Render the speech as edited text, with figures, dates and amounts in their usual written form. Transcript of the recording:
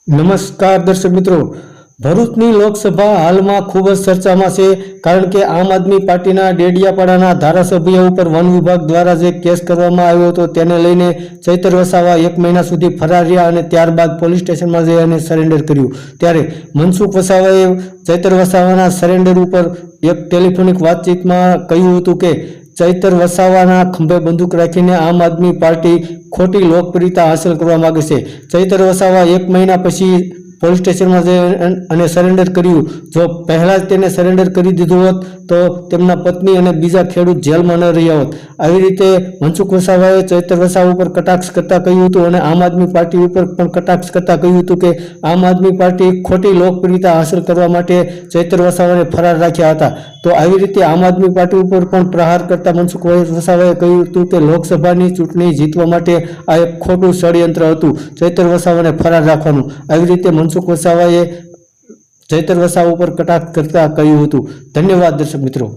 નમસ્કાર દર્શક મિત્રો, ભરૂચની લોકસભા હાલમાં ખૂબ જ ચર્ચામાં છે, કારણ કે આમ આદમી પાર્ટીના ડેડિયાપાડાના ધારાસભ્ય ઉપર વન વિભાગ દ્વારા જે કેસ કરવામાં આવ્યો હતો તેને લઈને ચૈતર વસાવા 1 મહિના સુધી ફરાર રહ્યા અને ત્યારબાદ પોલીસ સ્ટેશનમાં જઈ અને સરેન્ડર કર્યું। ત્યારે મનસુખ વસાવાએ ચૈતર વસાવાના સરેન્ડર ઉપર એક ટેલિફોનિક વાતચીતમાં કહ્યું હતું કે ચૈતર વસાવાના ખંભે બંદૂક રાખીને આમ આદમી પાર્ટી ખોટી લોકપ્રિયતા હાંસલ કરવા માંગે છે। ચૈતર વસાવા 1 મહિના પછી પોલીસ સ્ટેશનમાં જઈ અને સરેન્ડર કર્યું। જો પહેલા જ તેને સરેન્ડર કરી દીધું હોત તો તેમના પત્ની અને બીજા ખેડૂત જેલમાં ન રહ્યા હોત। આવી રીતે મનસુખ વસાવાએ ચૈતર વસાવા ઉપર કટાક્ષ કરતા કહ્યું હતું અને આમ આદમી પાર્ટી ઉપર પણ કટાક્ષ કરતા કહ્યું હતું કે આમ આદમી પાર્ટી ખોટી લોકપ્રિયતા હાંસલ કરવા માટે ચૈતર વસાવાને ફરાર રાખ્યા હતા। તો આવી રીતે આમ આદમી પાર્ટી ઉપર પણ પ્રહાર કરતા મનસુખ વસાવાએ કહ્યું હતું કે લોકસભાની ચૂંટણી જીતવા માટે આ એક ખોટું ષડયંત્ર હતું, ચૈતર વસાવાને ફરાર રાખવાનું। આવી રીતે મનસુખ વસાવાએ ચૈતર વસાવા ઉપર કટાક્ષ કરતા કહ્યું હતું। ધન્યવાદ દર્શક મિત્રો।